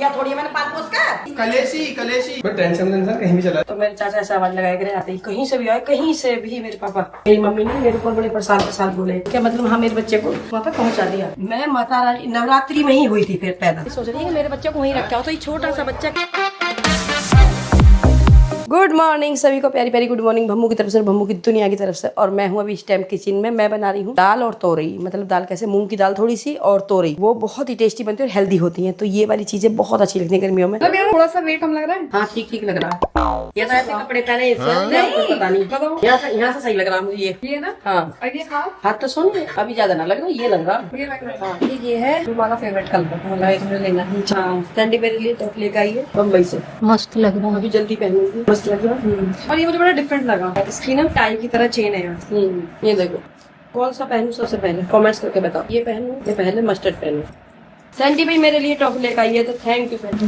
या थोड़ी मैंने पाल पोस कर कलेशी मैं टेंशन कहीं भी चला। तो मेरे चाचा ऐसा आवाज लगाए करे आते ही कहीं से भी आए, कहीं से भी। मेरे पापा मेरी मम्मी ने मेरे ऊपर बड़े प्रसाद बोले। क्या मतलब हाँ मेरे बच्चे को वहाँ पे पहुँचा दिया। मैं माता रानी नवरात्रि में ही हुई थी फिर पैदा। सोच रही है कि मेरे बच्चे को वहीं रखा हो, तो ये छोटा सा बच्चा। गुड मॉर्निंग सभी को, प्यारी प्यारी गुड मॉर्निंग भम्मू की तरफ से, भम्मू की दुनिया की तरफ से। और मैं हूँ अभी इस टाइम किचन में। मैं बना रही हूँ दाल और तोरई। मतलब दाल कैसे, मूंग की दाल थोड़ी सी और तोरई, वो बहुत ही टेस्टी बनती है और हेल्दी होती है। तो ये वाली चीजें बहुत अच्छी लगती है गर्मियों में। थोड़ा सा वेट कम लग रहा है। हाँ ठीक लग रहा है। ये तो ऐसे कपड़े पहने नहीं पता नहीं, यहाँ से सही लग रहा है मुझे ये ना। हाँ और ये खाओ, हाथ तो सुन अभी ज्यादा ना लग रहा, ये लग रहा। ये लग रहा है। हाँ ये है तुम्हारा फेवरेट कलर लेना। हाँ कैंडी मेरे लिए टॉप लेकर आई है बम्बई से। मस्त लग रहा है। अभी जल्दी पहनूंगी, मस्त लग रहा है। और ये मुझे बड़ा डिफरेंट लगा, इसकी ना टाई की तरह चेन है यार। ये देखो कौन सा पहनूं सबसे पहले कमेंट्स करके बताओ। ये पहनूं ये पहले मस्टर्ड पहनूं। सैंडी भाई मेरे लिए टॉप लेकर आई है तो थैंक यू सैंडी।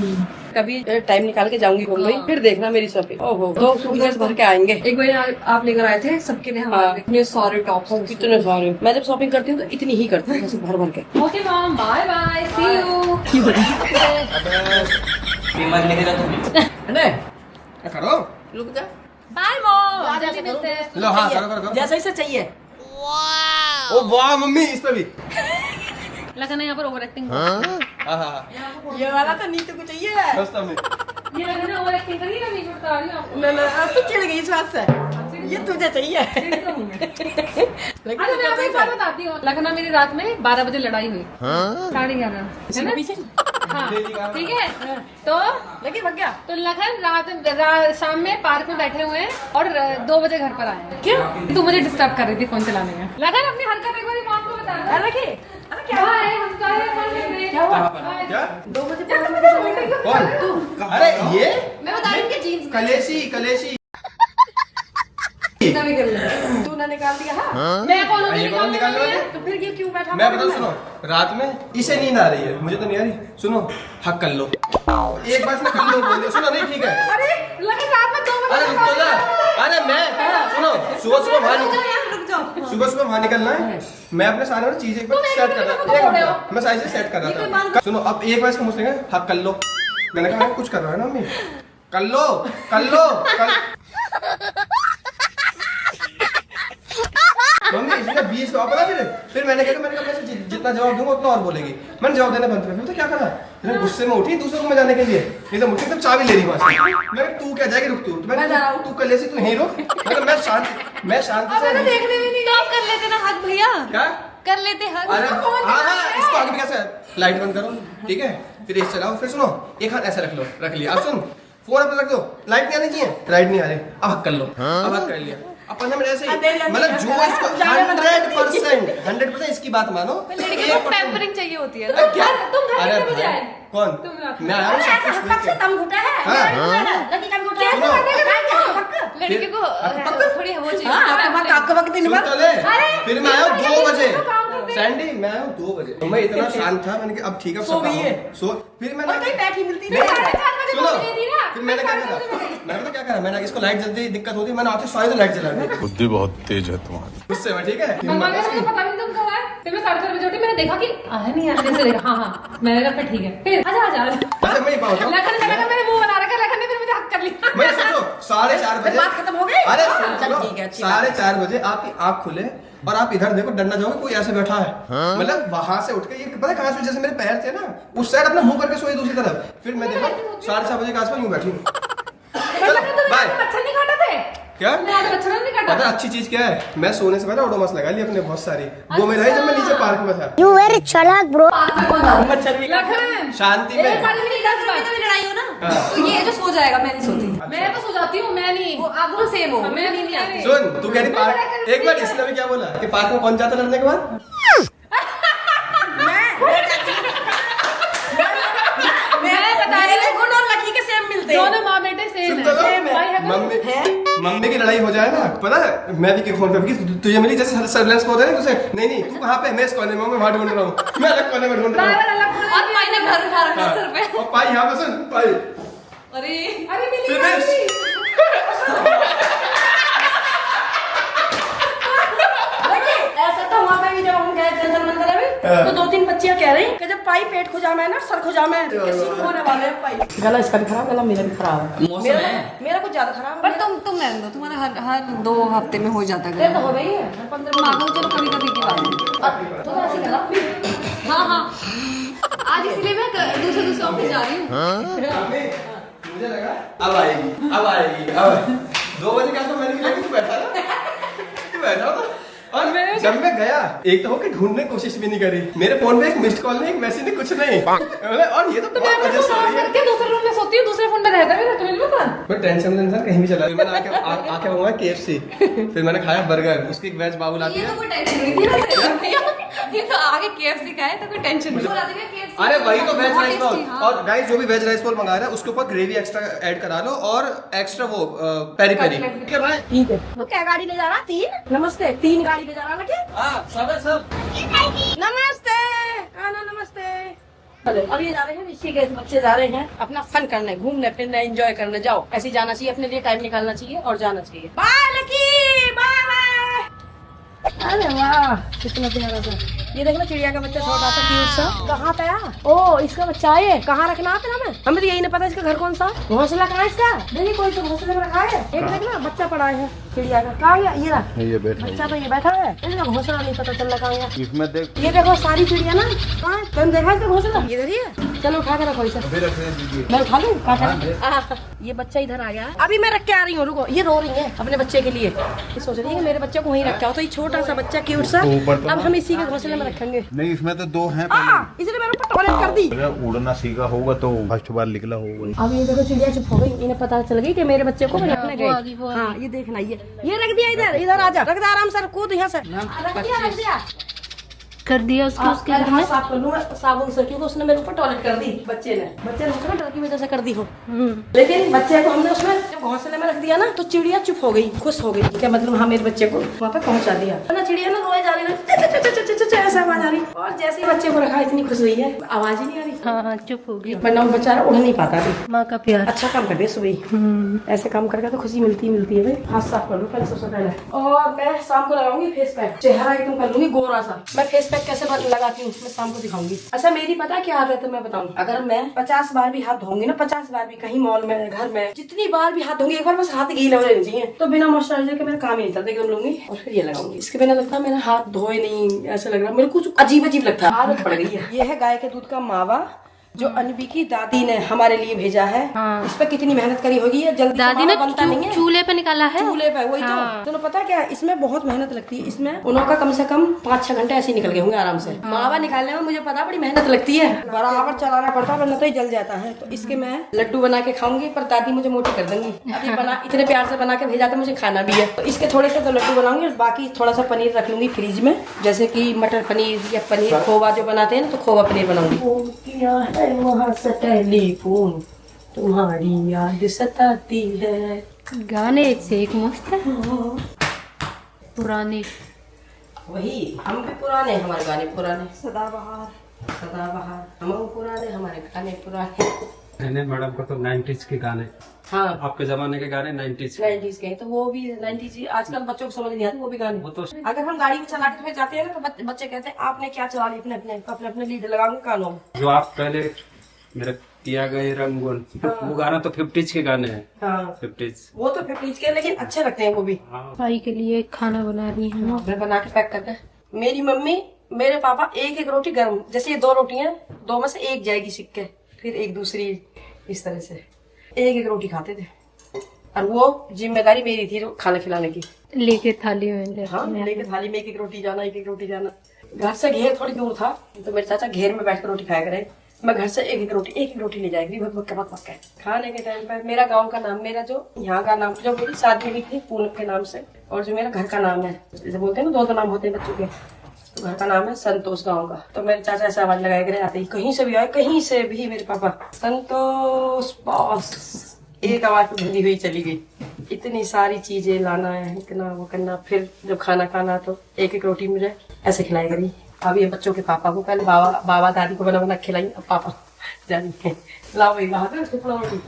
कभी टाइम निकाल के जाऊंगी मुंबई, फिर देखना मेरी शॉपिंग। ओहो तो सूटकेस भर के आएंगे। एक बार आप लेकर आए थे सबके लिए हमारे इतने सारे टॉप्स। कितने सारे। मैं जब शॉपिंग करती हूँ तो इतनी ही करती हूँ, भर के। Okay mom, bye bye, see you. करो रुक जा। बाय मॉम, जल्दी मिलते हैं। लो हाँ करो जैसा इसे चाहिए। ओ वाह मम्मी इस पे भी लगन है यहाँ पर ओवर एक्टिंग। ये वाला तो नीतू को चाहिए। रास्ता में ये लगन है ओवर एक्टिंग करिए ना, नहीं बता रही हूँ। ना तू चिढ़ गई इस बात से। ये तुझे चाहिए। अरे मैं आपको एक बात बताती हूँ, लगना मेरी रात में 12 बजे लड़ाई हुई। 11:30 है ना? हाँ ठीक है। तो लगे भग गया। तो लखन शाम में पार्क में बैठे हुए हैं और 2 बजे घर पर आए। क्यों? तू मुझे डिस्टर्ब कर रही थी फोन चलाने में। लखन अपनी हरकत एक बार मॉम को बता दो। अरे क्या है हम तो है फोन देख रहे हैं। क्या हुआ? क्या 2 बजे कौन अरे ये मैं बता रही हूँ कि जीन्स कलेशी तू ना निकाल दिया। हाँ मैं कौन ये कौन निकालने वाले? तो फिर ये क्यों बैठा? मैं बताऊँ सुनो, रात में इसे नींद आ रही है, मुझे तो नहीं आ रही। सुनो हक कर लो, एक बार कर लो बोल दिया। सुनो नहीं ठीक है। अरे लखन रात में 2 बजे अरे रुक तो जा। अरे मैं सुनो सुबह वहाँ निकलना है। मैं अपने सारे वाली चीजें सेट कर रहा था। मैं साइज सेट कर रहा था। सुनो अब एक बार इसको मुझसे हक कर लो। मैंने कहा कुछ कर रहा है ना मम्मी, कर लो मम्मी इसने 20 का पता। फिर मैंने कहा मैं जितना जवाब दूंगा उतना और बोलेगी। मैंने जवाब देना बंद कर दिया। तो क्या करा, मैं गुस्से में उठी दूसरे रूम में जाने के लिए। नहीं तो मुझे तब चाबी ले रही वहां। मैं तू क्या जाएगी, रुक तू कलेसी तू यहीं रुक। मैं शांत से देखने भी नहीं। आप कर लेते ना हक भैया, क्या कर लेते हक। अरे हाँ इसको आगे भी कैसे लाइट बंद करो ठीक है, फिर इस चलाओ। फिर सुनो एक हाथ ऐसे रख लिया। अब सुन फोन अपने रख दो, लाइट नहीं आनी चाहिए। लाइट नहीं आ रही, अब हक कर लो। अब हक कर लिया। अब 15 मिनट ऐसे ही मतलब जो इसको 100% इसकी बात मानो। लड़के को पैम्परिंग चाहिए होती है ना। क्या तुम घर अरे कितने बजे आए? कौन मैं आया हूँ सब कुछ लेके। तम घुटा है। हाँ। लड़के को थोड़ी वो चाहिए। आपका वक्त दिन सुन भर तो ले। फिर मैं आया 2 बजे सैंडी, मैं आया 2 बजे। मैं इतना शांत था, मैंने कहा अब ठीक है सो गई है। सो फिर मैंने कहीं बैठी मिलती नहीं, नहीं। सुनो फिर मैंने क्या करा मैंने इसको लाइट जल्दी दिक्कत होती है, मैंने आके सारी लाइट जला दी। बुद्धि बहुत तेज है तुम्हारी। उससे मैं ठीक है। मम्मा ने मुझे पता नहीं तुम कब आए। फिर मैं 4:30 बजे उठी, मैंने देखा कि आया नहीं आया। जैसे देखा हाँ मैंने कहा फिर ठीक है। फिर आजा अच्छा मैं ये बात बताऊं, लखन ने कहा मेरे मुंह बना रखा। लखन ने फिर मुझे हक कर लिया। मैं सोचो 4:30 बजे बात खत्म हो गई। अरे चल ठीक है, अच्छी बात है। 4:30 बजे आपकी आँख खुले और आप इधर देखो डरना जाओगे कोई ऐसे बैठा है। मतलब वहां से उठ के ये पता है कहाँ से, जैसे मेरे पैर थे ना उस साइड अपना मुंह करके सोई दूसरी तरफ। फिर मैं देखा 6:30 बजे के आसपास यूं बैठी हूँ। चलो बाय। मच्छर नहीं काटा थे क्या मच्छर नहीं काटा। पता अच्छी चीज क्या है, मैं सोने से पहले ओडोमॉस लगा ली अपने बहुत सारी। वो मेरा है जब मैं नीचे पार्क में था। You very चालाक bro. मच्छर भी लखन शांति में लड़ाई हो ना तो ये जो सो जाएगा। मैं नहीं सोती। मैं तो सो जाती हूँ। मैं नहीं, आप दोनों सेम हो। मैं नहीं आती। सुन तू कह रही पार्क, एक बार इसने भी क्या बोला कि पार्क में कौन जाता लड़ने के बाद। दोनों माँ बेटे सेम सुन तो लो, है। मम्मी की लड़ाई हो जाए ना पता है, मैं भी फोन पे तुझे मिली जैसे सर्विलेंस होता है ना तुझे। नहीं तू कहाँ पे, मैं इस कोने में वहां ढूंढ रहा हूँ। मैं अलग कोने में ढूंढ रहा हूँ। और पाई ने घर उठा रखा सर पे। और पाई यहाँ पे सुन पाई। अरे मिली ऐसा पता वहाँ पे भी जब हम गए जंतर मंतर में तो 2-3 बच्चियां कह रही कि जब पाई पेट खुजा में ना सर खुजा में किसी को होने वाले हैं पाई। गला इसका भी खराब, गला मेरा भी खराब है। मेरा कुछ ज्यादा खराब है। पर तुम रहने दो, तुम्हारा हर 2 हफ्ते में हो जाता तेरा है। तो हो गई है 15 मानो चलो कभी कभी की बात है। तो ऐसे गला हाँ आज इसलिए मैं दूसरे ऑफिस जा रही हूँ। मुझे लगा अब आएगी अब 2 बजे क्या तो मैंने कहा कि तू बैठा था और जब मैं गया एक तो हो कि ढूंढने की कोशिश भी नहीं करी, मेरे फोन पे एक मिस्ड कॉल नहीं, एक मैसेज नहीं, कुछ नहीं। और ये तो बहुत वजह से हो रही है। दूसरे रूम में सोती हूँ, दूसरे फोन में रहता है तुम्हें भी पता। मैं टेंशन कहीं भी चला, मैंने आके मंगवाया KFC, फिर मैंने खाया बर्गर, उसकी एक वेज बाउल आती ये है। तो कोई टेंशन नहीं थी वैसे। ये तो आगे KFC का है तो कोई टेंशन नहीं। अरे वही तो वेज राइस बॉल। और गाइस जो भी वेज राइस बॉल मंगा रहा है उसके ऊपर ग्रेवी एक्स्ट्रा ऐड करा लो और एक्स्ट्रा वो पेरी पेरी। ठीक है भाई, ठीक है। तो क्या गाड़ी ले जा रहा? 3 नमस्ते 3 गाड़ी ले जा रहा ना क्या? सब है सब। नमस्ते आना नमस्ते। चलो अब ये जा रहे हैं ऋषिकेश, बच्चे जा रहे हैं अपना फन करने, घूमने फिरने, एंजॉय करने। जाओ ऐसे जाना चाहिए, अपने लिए टाइम निकालना चाहिए और जाना चाहिए। Bye Lucky bye. अरे वाह कितना प्यारा सा, ये देखना चिड़िया का बच्चा छोटा सा क्यूट सा कहाँ पे आया। ओ इसका बच्चा है, कहाँ रखना आता ना हमें, हमें तो यही नहीं पता इसका घर कौन सा, घोंसला कहाँ है इसका। देखिए कोई तो घोंसले में रखा है, एक देखना बच्चा पड़ा है चिड़िया का। कहाँ गया ये रहा, ये बैठा बच्चा तो ये बैठा है, इसका घोंसला नहीं पता चल रहा कहाँ गया। इसमें देख ये देखो सारी चिड़िया ना कहाँ है, तुम देखा इसका घोंसला, ये देखिए। चलो उठा के रखो इसे, मैं उठा लूँ काटा। ये बच्चा इधर आ गया है, अभी मैं रख के आ रही हूँ, रुको। ये रो रही है अपने बच्चे के लिए, ये सोच रही है कि मेरे बच्चे को वहीं रखा हो। तो ये छोटा सा बच्चा क्यूट सा, अब हम इसी के घोंसले में रखेंगे। नहीं, इसमें तो 2 हैं। इसलिए मैंने ऊपर टॉयलेट कर दी। अगर उड़ना सीखा होगा तो फर्स्ट बार निकला होगा। अब ये देखो चिड़िया चुप हो गई, इन्हें पता चल गई कि मेरे बच्चे को रखने गए। हाँ ये देखना, ये रख दिया इधर, इधर आजा, रख दे आराम से, कूद यहाँ से, रख दिया कर दिया उसके घर में साफ कर लूँ मैं साबुन से, क्योंकि उसने मेरे ऊपर टॉयलेट कर दी। बच्चे ने डर की वजह से कर दी हो, लेकिन बच्चे को हमने उसमें जब घोंसले में रख दिया ना तो चिड़िया चुप हो गई, खुश हो गई। क्या मतलब हाँ मेरे बच्चे को वहाँ पे पहुँचा दिया ना। चिड़िया ना रोए जा रही है, ऐसा आवाज आ रही, और जैसे ही बच्चे को रखा इतनी खुश हुई है, आवाज ही नहीं आ रही। हाँ चुप हो गई, वरना वो बेचारा उड़ नहीं पाता अभी। माँ का प्यार। अच्छा काम कर दिया सुबह, ऐसे काम करके तो खुशी मिलती है भाई। हाथ साफ कर लूँ पहले सबसे पहले, और मैं शाम को लगाऊंगी फेस पैक, चेहरा एकदम कर लूंगी गोरा सा। मैं फेस पैक कैसे लगाती हूँ मैं शाम को दिखाऊंगी। अच्छा मेरी पता क्या आदत है मैं बताऊँ, अगर मैं 50 बार भी हाथ धोऊंगी ना, 50 बार भी कहीं मॉल में घर में जितनी बार भी हाथ धोंगी, एक बार बस हाथ गीले हो जाने चाहिए, तो बिना मॉइस्चराइजर के मेरा काम ही नहीं चलता। एकदम लूंगी और फिर ये लगाऊंगी, इसके बिना लगता है मेरा हाथ धोए नहीं, ऐसा लग रहा है मेरे कुछ अजीब अजीब लगता है, आदत पड़ गई है। ये है गाय के दूध का मावा जो अनबी की दादी ने हमारे लिए भेजा है। इस पर कितनी मेहनत करी होगी, ये जल्दी दादी ने बनता नहीं है, चूल्हे पे निकाला है, चूल्हे पे। वही तो तुम्हें पता क्या है, इसमें बहुत मेहनत लगती है। इसमें उनका कम से कम 5-6 घंटे ऐसे निकल गए होंगे आराम से। मावा निकालने में मुझे पता बड़ी मेहनत लगती है, बराबर चलाना पड़ता है वरना तो ये जल जाता है। तो इसके मैं लड्डू बना के खाऊंगी, पर दादी मुझे मोटी कर देंगी। अभी बना इतने प्यार से बना के भेजा तो मुझे खाना भी है, तो इसके थोड़े से तो लड्डू बनाऊंगी और बाकी थोड़ा सा पनीर रख लूंगी फ्रिज में, जैसे की मटर पनीर या पनीर खोवा जो बनाते हैं ना, तो खोवा पनीर बनाऊंगी। टेलीफोन तुम्हारी याद सताती है, गाने एक से एक मस्त है, पुराने। वही हम भी पुराने, हमारे गाने पुराने, सदाबहार हम पुराने, हमारे गाने पुराने। मैडम को तो 90s के गाने, हाँ आपके जमाने के गाने 90s के, तो वो भी 90s। आजकल बच्चों को समझ नहीं आती वो भी गाने। वो तो अगर हम गाड़ी में चला के जाते हैं ना तो बच्चे कहते हैं आपने क्या चला ली, अपने लीड लगाऊंगे कानों में। जो आप पहले मेरे किया गए रंगून, वो गाना तो 50s के गाने हैं। हाँ 50s वो तो 50s के, लेकिन अच्छे लगते हैं वो भी। भाई के लिए खाना बना रही हूँ मैं बना के पैक करके। मेरी मम्मी मेरे पापा एक रोटी गर्म, जैसे ये 2 रोटियां, 2 में से एक जाएगी सिक के, फिर एक दूसरी, इस तरह से एक रोटी खाते थे। और वो जिम्मेदारी मेरी थी खाना खिलाने की, लेके थाली में। हाँ लेके थाली में एक रोटी जाना, एक रोटी जाना। घर से घेर थोड़ी दूर था, तो मेरे चाचा घेर में बैठ कर रोटी खाया करे। मैं घर से एक रोटी ले जाएगी भक खाने के टाइम पर। मेरा गांव का नाम, मेरा जो यहाँ का नाम, जो मेरी शादी हुई थी पूनम के नाम से, और जो मेरा घर का नाम है, जैसे बोलते हैं ना 2 नाम होते हैं बच्चों के, तो घर का नाम है संतोष गांव का। तो मेरे चाचा ऐसे आवाज लगाए करे आते ही, कहीं से भी आए, कहीं से भी, मेरे पापा संतोष बॉस, एक आवाज तो धुनी हुई चली गई। इतनी सारी चीजें लाना है, इतना वो करना, फिर जब खाना खाना तो एक रोटी मुझे ऐसे खिलाई करी। अब ये बच्चों के पापा को, पहले बाबा दादी को बना खिलाई, अब पापा जानी लाओ वही वहां रोटी।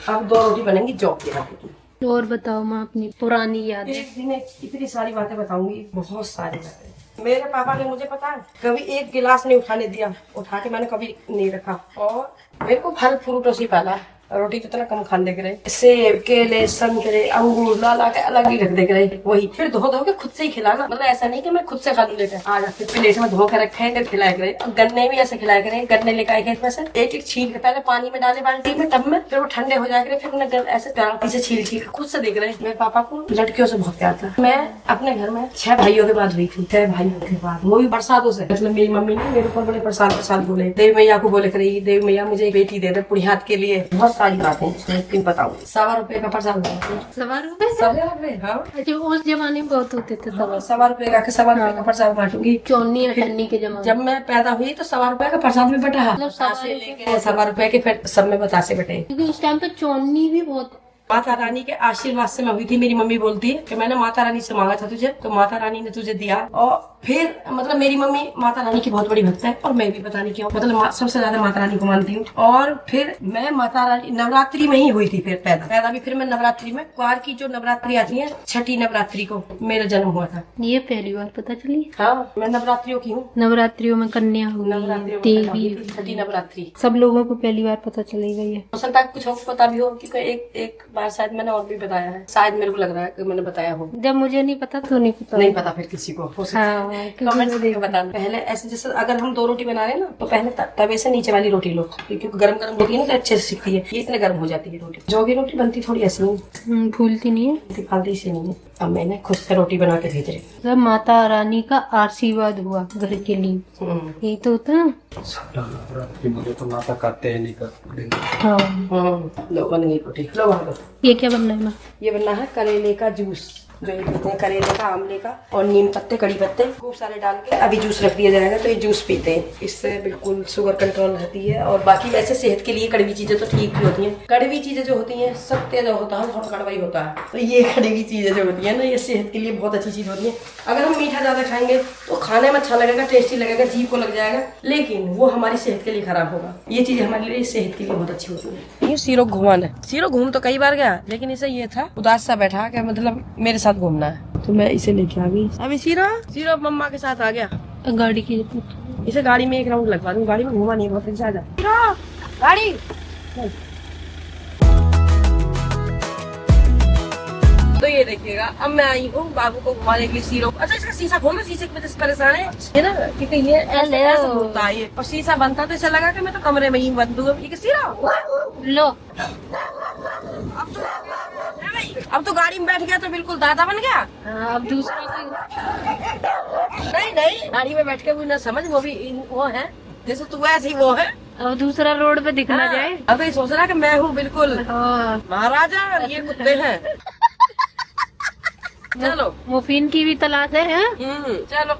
अब 2 रोटी बनेंगी जॉब के हाथ की। और बताओ माँ अपनी पुरानी यादें। एक दिन इतनी सारी बातें बताऊंगी, बहुत सारी बातें। मेरे पापा ने मुझे पता है कभी एक गिलास नहीं उठाने दिया, उठा के मैंने कभी नहीं रखा। और मेरे को फल फ्रूटों से पाला, रोटी तो इतना कम खाने के रहे, सेब केले संतरे अंगूर ला के अलग ही रख दे रहे, वही फिर धो के खुद से ही खिलाना। मतलब ऐसा नहीं कि मैं खुद से खा लूं लेकर, आज फिर प्लेट में धो के रखे फिर खिलाया करे। और गन्ने भी ऐसे खिलाया करे, गन्ने लेकर आए खेत में से एक एक छील के पहले पानी में डाले बाल्टी में टब में, फिर वो ठंडे हो जाए फिर उन्हें ऐसे गांठी से छील छील खुद से देख रहे। मेरे पापा को लड़कियों से बहुत प्यार था। मैं अपने घर में 6 भाइयों के बाद हुई थी, 6 भाइयों के बाद, वो भी बरसातों से। मतलब मेरी मम्मी ने मेरे ऊपर बड़े प्रसाद बोले, देवी मैया को बोले करेगी देवी मैया मुझे एक बेटी दे दे पुण्यात के लिए। बहुत सारी बातें बताऊँ। 1.25 रुपए का प्रसाद, 1.25 रुपए? 1.25 रुपए, हाँ। अच्छा, उस जमाने में बहुत होते थे। 1.25 रुपए का 1.25 रुपए का प्रसाद बांटूंगी। चौनी अठन्नी के जमाने। जब मैं पैदा हुई तो 1.25 रुपए का प्रसाद में बटा, मतलब 1.25 रुपए के फिर सब में बतासे बटे। क्योंकि उस टाइम पे चौनी भी बहुत। माता रानी के आशीर्वाद से मैं हुई थी। मेरी मम्मी बोलती है कि मैंने माता रानी से मांगा था तुझे, तो माता रानी ने तुझे दिया। और फिर मतलब मेरी मम्मी माता रानी की बहुत बड़ी भक्त है, और मैं भी पता नहीं क्यों मतलब सबसे ज्यादा माता रानी को मानती हूँ। और फिर मैं माता रानी नवरात्रि में ही हुई थी, फिर पैदा भी फिर मैं नवरात्रि में, कुआर की जो नवरात्रि आती है, छठी नवरात्रि को मेरा जन्म हुआ था। ये पहली बार पता चली। हाँ, मैं नवरात्रियों की हूँ। नवरात्रियों में कन्या हुई, देवी, छठी नवरात्रि सब लोगों को पहली बार पता चली गई है। हो सकता है कुछ आपको पता भी हो, क्योंकि एक बार शायद मैंने और भी बताया है, शायद मेरे को लग रहा है कि मैंने बताया हो। जब मुझे नहीं पता तो नहीं पता। नहीं पता फिर किसी को हो सकता है। हाँ, कमेंट्स में बताना। पहले ऐसे जैसे अगर हम 2 रोटी बना रहे हैं ना, तो पहले तवे से नीचे वाली रोटी लो, क्योंकि गरम गरम होती है ना तो अच्छे से सिकती है। ये इतने गर्म हो जाती है रोटी। जो भी रोटी बनती थोड़ी ऐसी नहीं फूलती नहीं है, फालती से नहीं है। अब मैंने खुद से रोटी बना के भेज रही। जब माता रानी का आशीर्वाद हुआ घर के लिए, यही तो होता है ना। मुझे तो माता करते हैं नहीं करते। हाँ, लो बन गई रोटी, लो वहाँ लो। ये क्या बनना है माँ? ये बनना है करेले का जूस, जो ये पीते हैं करेले का, आमले का और नीम पत्ते कड़ी पत्ते खूब सारे डाल के अभी जूस रख दिया जाएगा। तो ये जूस पीते हैं, इससे बिल्कुल शुगर कंट्रोल रहती है। और बाकी वैसे सेहत के लिए कड़वी चीजें तो ठीक भी होती हैं। कड़वी चीजें जो होती हैं सब तेज होता है, थोड़ा कड़वा ही होता है। तो ये कड़वी चीजें जो होती है ना, ये सेहत के लिए बहुत अच्छी चीज होती है। अगर हम मीठा ज्यादा खाएंगे तो खाने में अच्छा लगेगा, टेस्टी लगेगा, जीभ को लग जाएगा, लेकिन वो हमारी सेहत के लिए खराब होगा। ये चीज हमारे लिए सेहत के लिए बहुत अच्छी होती है। ये सीरो घुमाना है, सीरो घूम तो कई बार गया, लेकिन इसे ये था उदास सा बैठा के मतलब मेरे साथ घूमना है, तो मैं इसे लेके आ गई। अभी सीरो मम्मा के साथ आ गया। गाड़ी की इसे गाड़ी में एक राउंड लगवा दूं, गाड़ी में घुमा नहीं बहुत अच्छा जा गाड़ी। तो ये देखिएगा, अब मैं आई हूँ बाबू को घुमाने के लिए सीरो। अच्छा, इसका शीशा खोलो, शीशे की वजह से परेशान है ना, क्योंकि ये ऐसा होता है। और शीशा बनता तो ऐसा लगा कि मैं तो कमरे में ही बंद हूँ। ये सीरो लो, अब तो गाड़ी में बैठ गया तो बिल्कुल दादा बन गया। अब दूसरा नहीं, गाड़ी में बैठ के भी ना समझ, वो भी वो है जैसे तू ऐसे ही वो है। अब दूसरा रोड पे दिखना जाए। अब तो ये सोच रहा कि मैं हूँ बिल्कुल महाराजा और ये कुत्ते हैं। चलो मुफीन की भी तलाश है। चलो।